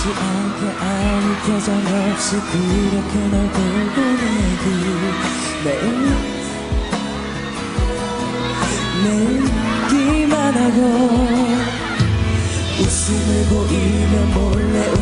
보이지 않게 아무 표정 없이 그렇게 널 보고 내기만 하고 웃음을 보이며 몰래